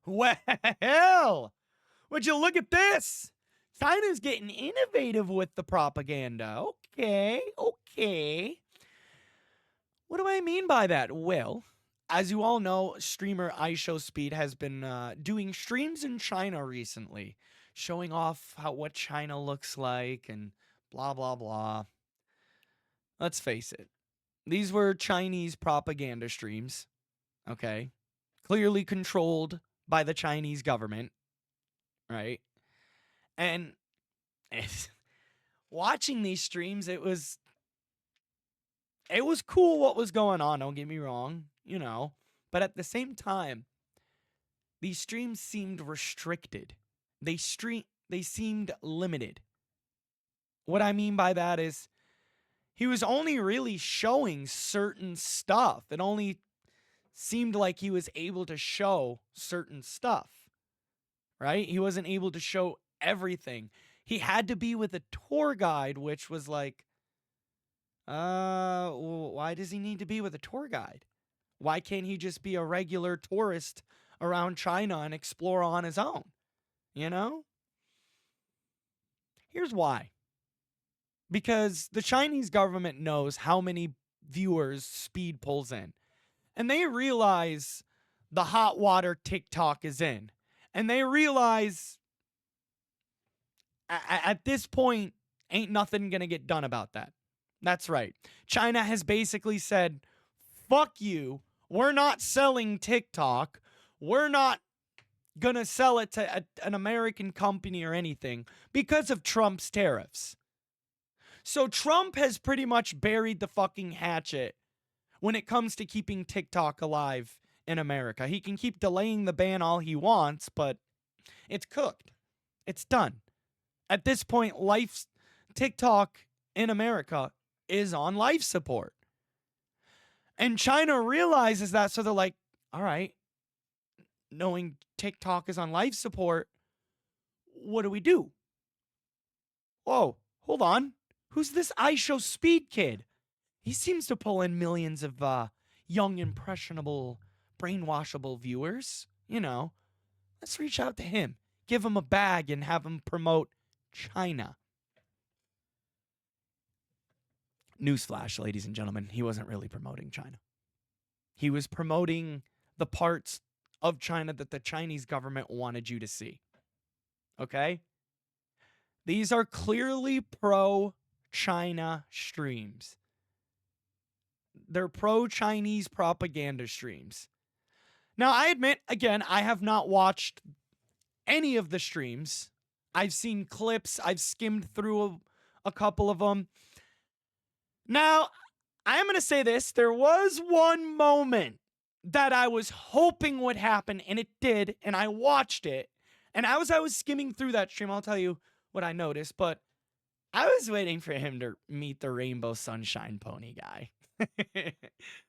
Well, would you look at this? China's getting innovative with the propaganda. Okay, okay. What do I mean by that? Well, as you all know, streamer iShowSpeed has been doing streams in China recently, showing off what China looks like and blah, blah, blah. Let's face it, these were Chinese propaganda streams, okay? Clearly controlled by the Chinese government, right? And watching these streams, it was cool what was going on, don't get me wrong, but at the same time, these streams seemed restricted. They seemed limited. What I mean by that is he was only really showing certain stuff. It only seemed like he was able to show certain stuff, right? He wasn't able to show everything. He had to be with a tour guide, which was like, why does he need to be with a tour guide? Why can't he just be a regular tourist around China and explore on his own? You know? Here's why. Because the Chinese government knows how many viewers Speed pulls in. And they realize the hot water TikTok is in. And they realize at this point, ain't nothing going to get done about that. That's right. China has basically said, fuck you. We're not selling TikTok. We're not going to sell it to an American company or anything because of Trump's tariffs. So Trump has pretty much buried the fucking hatchet when it comes to keeping TikTok alive in America. He can keep delaying the ban all he wants, but it's cooked. It's done. At this point, TikTok in America is on life support. And China realizes that, so they're like, all right, knowing TikTok is on life support, what do we do? Whoa, hold on. Who's this iShowSpeed kid? He seems to pull in millions of young, impressionable, brainwashable viewers. Let's reach out to him. Give him a bag and have him promote China. Newsflash, ladies and gentlemen, he wasn't really promoting China. He was promoting the parts of China that the Chinese government wanted you to see. Okay? These are clearly pro-China streams. They're pro-Chinese propaganda streams. Now, I admit, again, I have not watched any of the streams. I've seen clips. I've skimmed through a couple of them. Now, I'm going to say this. There was one moment that I was hoping would happen, and it did, and I watched it. And as I was skimming through that stream, I'll tell you what I noticed, but I was waiting for him to meet the Rainbow Sunshine Pony guy.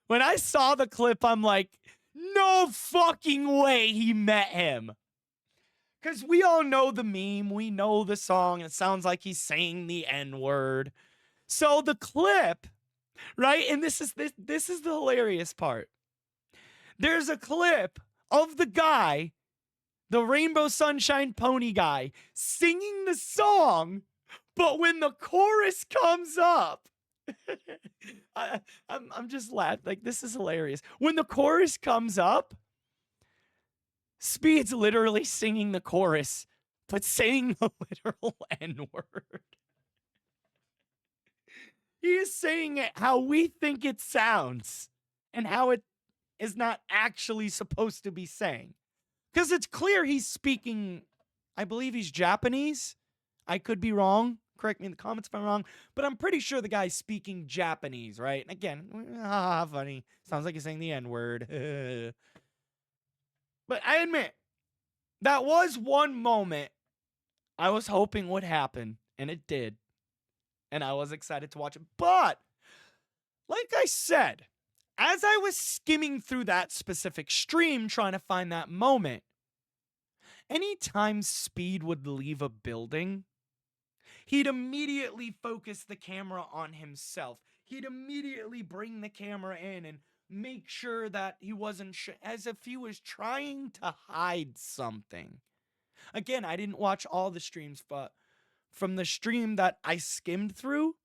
When I saw the clip, I'm like, no fucking way he met him. Because we all know the meme. We know the song. It sounds like he's saying the N-word. So the clip, right? And this is the hilarious part. There's a clip of the guy, the Rainbow Sunshine Pony guy, singing the song, but when the chorus comes up, I'm just laughing. Like, this is hilarious. When the chorus comes up, Speed's literally singing the chorus, but saying the literal N-word. He is saying it how we think it sounds and how it is not actually supposed to be saying. Because it's clear he's speaking, I believe he's Japanese. I could be wrong. Correct me in the comments if I'm wrong. But I'm pretty sure the guy's speaking Japanese, right? And again, funny. Sounds like he's saying the N-word. But I admit, that was one moment I was hoping would happen. And it did. And I was excited to watch it. But, like I said, as I was skimming through that specific stream trying to find that moment, anytime Speed would leave a building, he'd immediately focus the camera on himself. He'd immediately bring the camera in and make sure that he wasn't, as if he was trying to hide something. Again, I didn't watch all the streams, but from the stream that I skimmed through,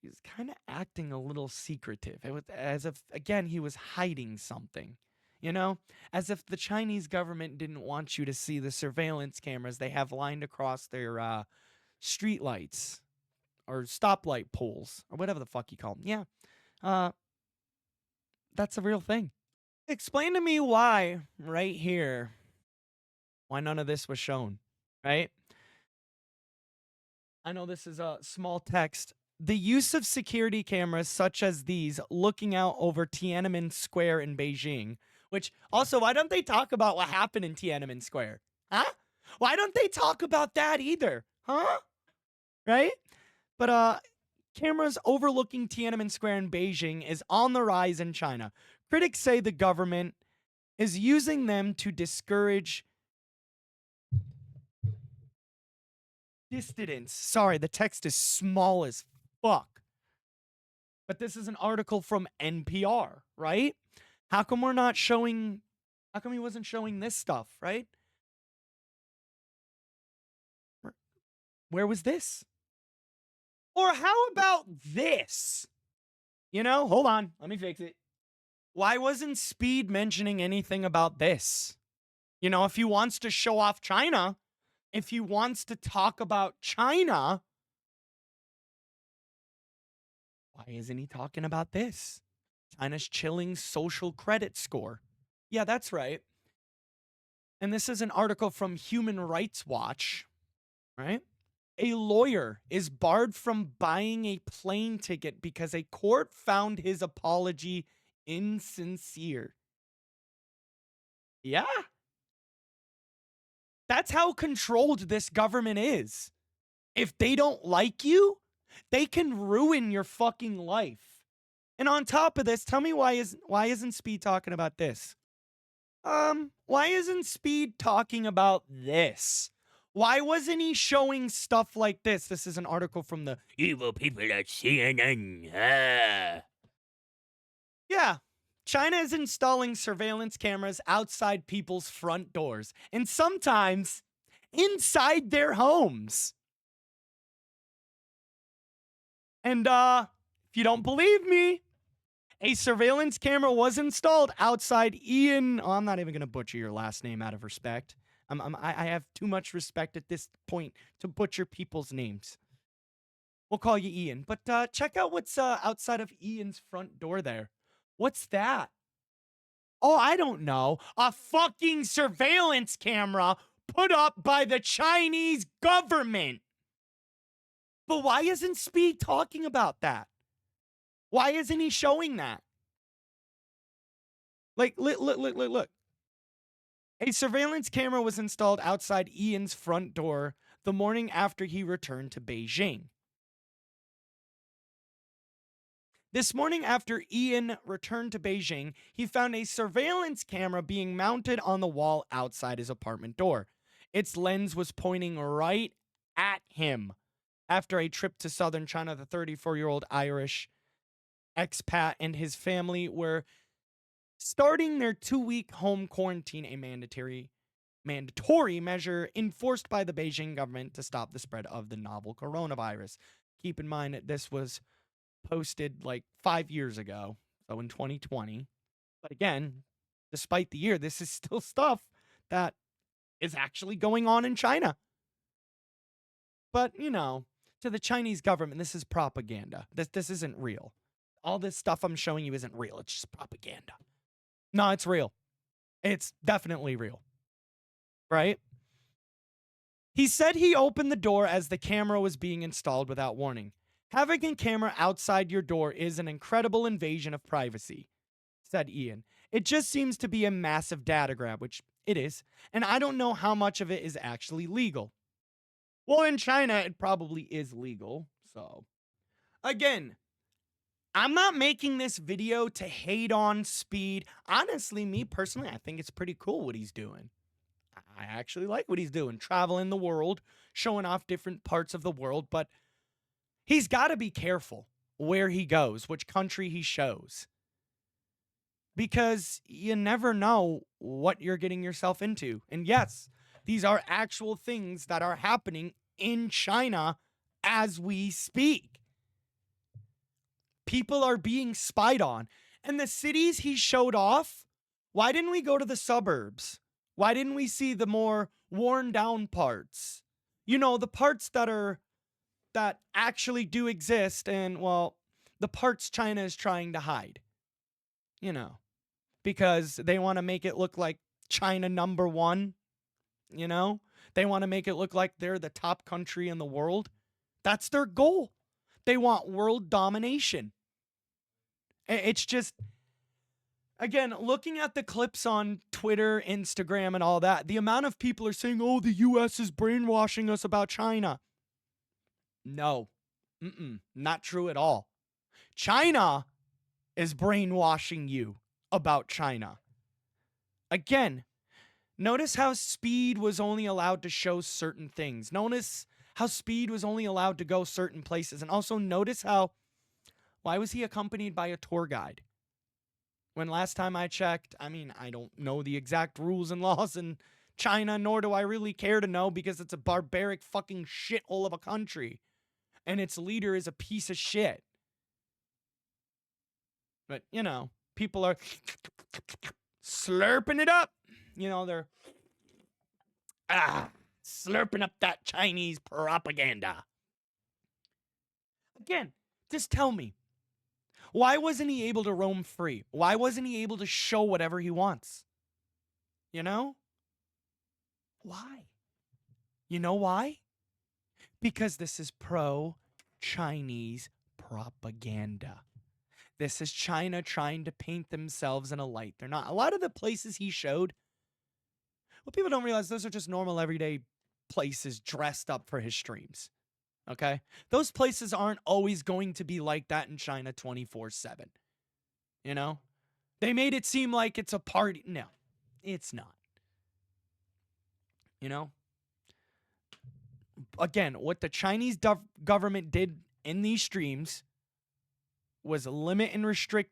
he was kind of acting a little secretive. It was as if, again, he was hiding something. You know, as if the Chinese government didn't want you to see the surveillance cameras they have lined across their street lights or stoplight poles or whatever the fuck you call them. Yeah, that's a real thing. Explain to me why, right here, why none of this was shown, right? I know this is a small text. The use of security cameras such as these looking out over Tiananmen Square in Beijing, which also, why don't they talk about what happened in Tiananmen Square? Huh? Why don't they talk about that either? Huh? Right? But cameras overlooking Tiananmen Square in Beijing is on the rise in China. Critics say the government is using them to discourage dissidents. Sorry, the text is small as fuck. But this is an article from NPR, right? How come we're not showing, how come he wasn't showing this stuff, right? Where was this? Or how about this? You know, hold on, let me fix it. Why wasn't Speed mentioning anything about this? You know, if he wants to show off China, if he wants to talk about China, why isn't he talking about this? China's chilling social credit score. Yeah, that's right. And this is an article from Human Rights Watch, right? A lawyer is barred from buying a plane ticket because a court found his apology insincere. Yeah. That's how controlled this government is. If they don't like you, they can ruin your fucking life. And on top of this, tell me why isn't Speed talking about this? Why isn't Speed talking about this? Why wasn't he showing stuff like this? This is an article from the evil people at CNN. Yeah. China is installing surveillance cameras outside people's front doors and sometimes inside their homes. And if you don't believe me, a surveillance camera was installed outside Ian. Oh, I'm not even going to butcher your last name out of respect. I have too much respect at this point to butcher people's names. We'll call you Ian. But check out what's outside of Ian's front door there. What's that? Oh, I don't know. A fucking surveillance camera put up by the Chinese government. But why isn't Speed talking about that? Why isn't he showing that? Like, look. A surveillance camera was installed outside Ian's front door the morning after he returned to Beijing. This morning after Ian returned to Beijing, he found a surveillance camera being mounted on the wall outside his apartment door. Its lens was pointing right at him. After a trip to southern China, the 34-year-old Irish expat and his family were starting their 2-week home quarantine, a mandatory measure enforced by the Beijing government to stop the spread of the novel coronavirus. Keep in mind that this was posted like 5 years ago, so in 2020. But again, despite the year, this is still stuff that is actually going on in China. But, you know, to the Chinese government, this is propaganda. This isn't real. All this stuff I'm showing you isn't real. It's just propaganda. No, it's real. It's definitely real. Right? He said he opened the door as the camera was being installed without warning. Having a camera outside your door is an incredible invasion of privacy, said Ian. It just seems to be a massive data grab, which it is, and I don't know how much of it is actually legal. Well, in China, it probably is legal, so. Again, I'm not making this video to hate on Speed. Honestly, me personally, I think it's pretty cool what he's doing. I actually like what he's doing, traveling the world, showing off different parts of the world, but he's got to be careful where he goes, which country he shows. because you never know what you're getting yourself into. And yes, these are actual things that are happening in China as we speak. People are being spied on. And the cities he showed off, why didn't we go to the suburbs? Why didn't we see the more worn down parts? You know, the parts that actually do exist, and well, the parts China is trying to hide. You know, because they want to make it look like China number one, you know? They want to make it look like they're the top country in the world. That's their goal. They want world domination. It's just, again, looking at the clips on Twitter, Instagram, and all that, the amount of people are saying, oh, the US is brainwashing us about China. No, not true at all. China is brainwashing you about China. Again, notice how Speed was only allowed to show certain things. Notice how Speed was only allowed to go certain places. And also notice how, why was he accompanied by a tour guide? When last time I checked, I mean, I don't know the exact rules and laws in China, nor do I really care to know because it's a barbaric fucking shithole of a country. And its leader is a piece of shit. But, you know, people are slurping it up. You know, they're slurping up that Chinese propaganda. Again, just tell me, why wasn't he able to roam free? Why wasn't he able to show whatever he wants? You know? Why? You know why? Because this is pro-Chinese propaganda. This is China trying to paint themselves in a light they're not. A lot of the places he showed, well, people don't realize those are just normal everyday places dressed up for his streams. Okay? Those places aren't always going to be like that in China 24/7. You know? They made it seem like it's a party. No, it's not. You know? Again, what the Chinese government did in these streams was limit and restrict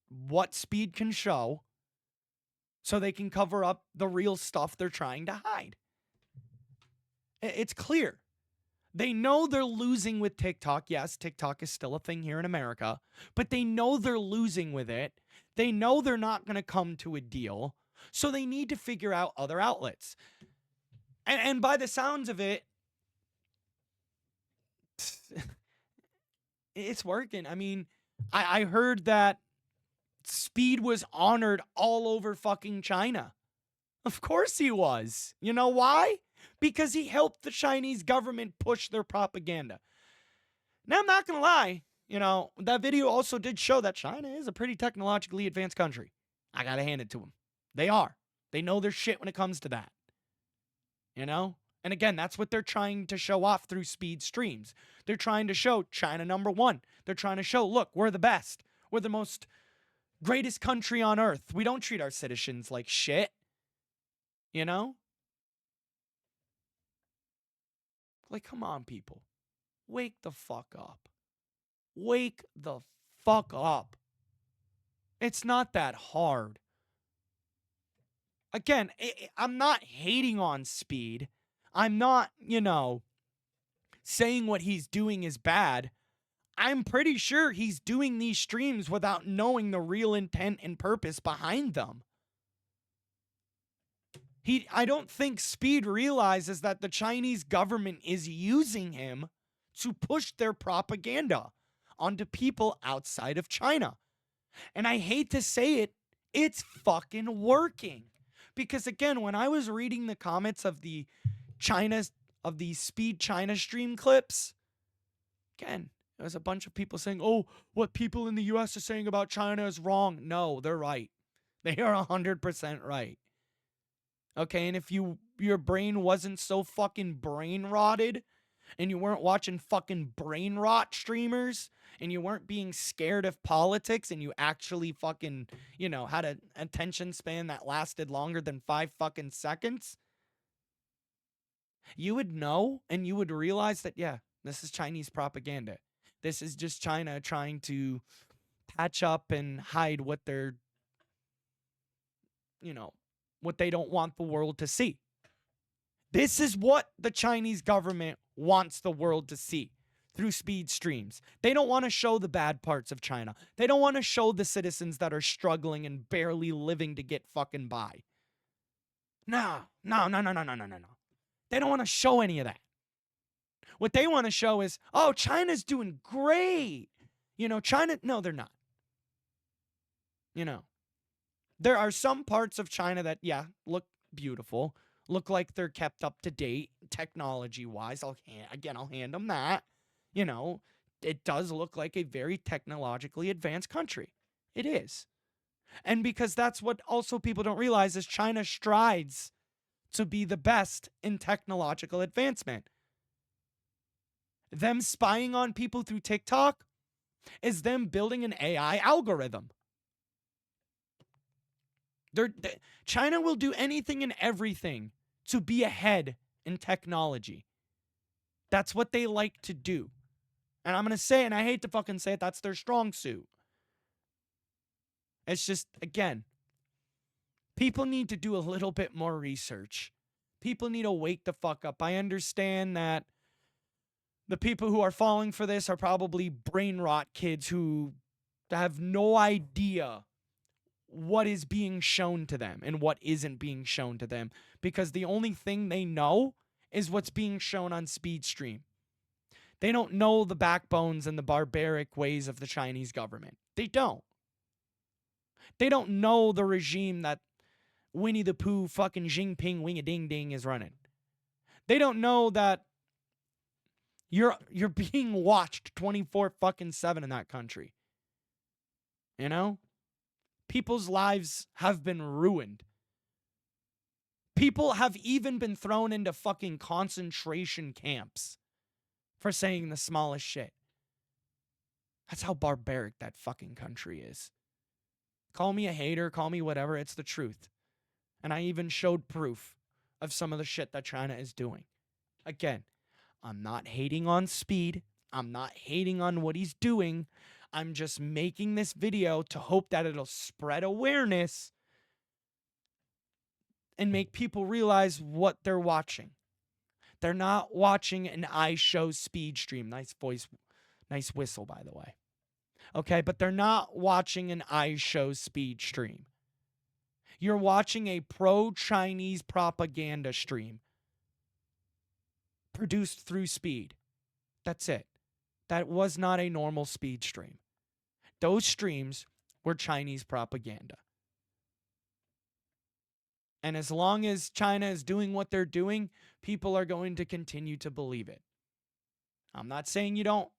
what Speed can show so they can cover up the real stuff they're trying to hide. It's clear. They know they're losing with TikTok. Yes, TikTok is still a thing here in America, but they know they're losing with it. They know they're not going to come to a deal, so they need to figure out other outlets. And by the sounds of it, it's working. I mean, I heard that Speed was honored all over fucking China. Of course he was. You know why? Because he helped the Chinese government push their propaganda. Now, I'm not going to lie. You know, that video also did show that China is a pretty technologically advanced country. I got to hand it to them. They are. They know their shit when it comes to that. You know? And again, that's what they're trying to show off through Speed streams. They're trying to show China number one. They're trying to show, look, we're the best. We're the most greatest country on earth. We don't treat our citizens like shit. You know? Like, come on, people. Wake the fuck up. Wake the fuck up. It's not that hard. Again, I'm not hating on Speed. I'm not, you know, saying what he's doing is bad. I'm pretty sure he's doing these streams without knowing the real intent and purpose behind them. I don't think Speed realizes that the Chinese government is using him to push their propaganda onto people outside of China. And I hate to say it, it's fucking working. Because again, when I was reading the comments of the Speed China stream clips, again, there was a bunch of people saying, oh, what people in the US are saying about China is wrong. No, they're right. They are 100% right. Okay, and if your brain wasn't so fucking brain rotted and you weren't watching fucking brain rot streamers and you weren't being scared of politics and you actually fucking, you know, had an attention span that lasted longer than 5 fucking seconds, you would know and you would realize that, yeah, this is Chinese propaganda. This is just China trying to patch up and hide what they're what they don't want the world to see. This is what the Chinese government wants the world to see through speed streams. They don't want to show the bad parts of China. They don't want to show the citizens that are struggling and barely living to get fucking by. No. They don't want to show any of that. What they want to show is, oh, China's doing great. China, no, they're not. There are some parts of China that, yeah, look beautiful, look like they're kept up to date technology-wise. I'll hand them that. It does look like a very technologically advanced country. It is. And because that's what also people don't realize is China strides to be the best in technological advancement. Them spying on people through TikTok is them building an AI algorithm. China will do anything and everything to be ahead in technology. That's what they like to do. And I'm going to say, and I hate to fucking say it, that's their strong suit. It's just, again, people need to do a little bit more research. People need to wake the fuck up. I understand that the people who are falling for this are probably brain rot kids who have no idea what is being shown to them and what isn't being shown to them, because the only thing they know is what's being shown on Speedstream. They don't know the backbones and the barbaric ways of the Chinese government. They don't. They don't know the regime that Winnie the Pooh fucking Jinping wing-a-ding-ding is running. They don't know that you're being watched 24/7 in that country. People's lives have been ruined. People have even been thrown into fucking concentration camps for saying the smallest shit. That's how barbaric that fucking country is. Call me a hater, call me whatever, it's the truth. And I even showed proof of some of the shit that China is doing. Again, I'm not hating on Speed. I'm not hating on what he's doing. I'm just making this video to hope that it'll spread awareness and make people realize what they're watching. They're not watching an iShow Speed stream. Nice voice, nice whistle, by the way. Okay, but they're not watching an iShow Speed stream. You're watching a pro-Chinese propaganda stream produced through Speed. That's it. That was not a normal Speed stream. Those streams were Chinese propaganda. And as long as China is doing what they're doing, people are going to continue to believe it. I'm not saying you don't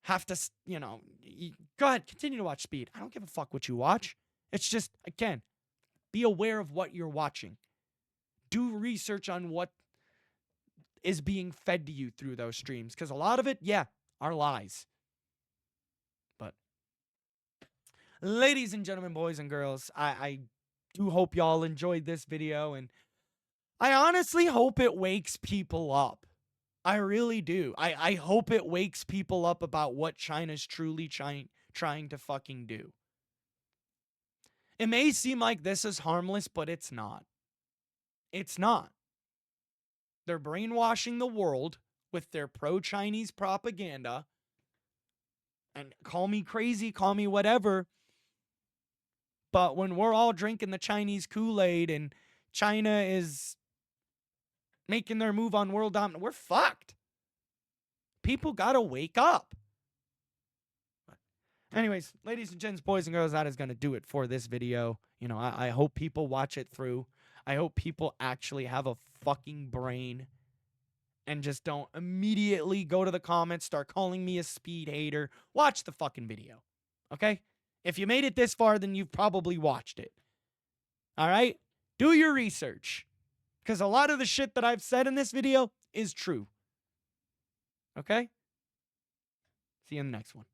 have to, go ahead, continue to watch Speed. I don't give a fuck what you watch. It's just, again, be aware of what you're watching. Do research on what is being fed to you through those streams, because a lot of it, are lies. But, ladies and gentlemen, boys and girls, I do hope y'all enjoyed this video, and I honestly hope it wakes people up. I really do. I hope it wakes people up about what China's truly trying to fucking do. It may seem like this is harmless, but it's not. It's not. They're brainwashing the world with their pro-Chinese propaganda. And call me crazy, call me whatever. But when we're all drinking the Chinese Kool-Aid and China is making their move on world dominance, we're fucked. People gotta wake up. But anyways, ladies and gents, boys and girls, that is gonna do it for this video. I hope people watch it through. I hope people actually have a fucking brain and just don't immediately go to the comments, start calling me a Speed hater. Watch the fucking video. Okay? If you made it this far, then you've probably watched it. All right? Do your research. Because a lot of the shit that I've said in this video is true. Okay? See you in the next one.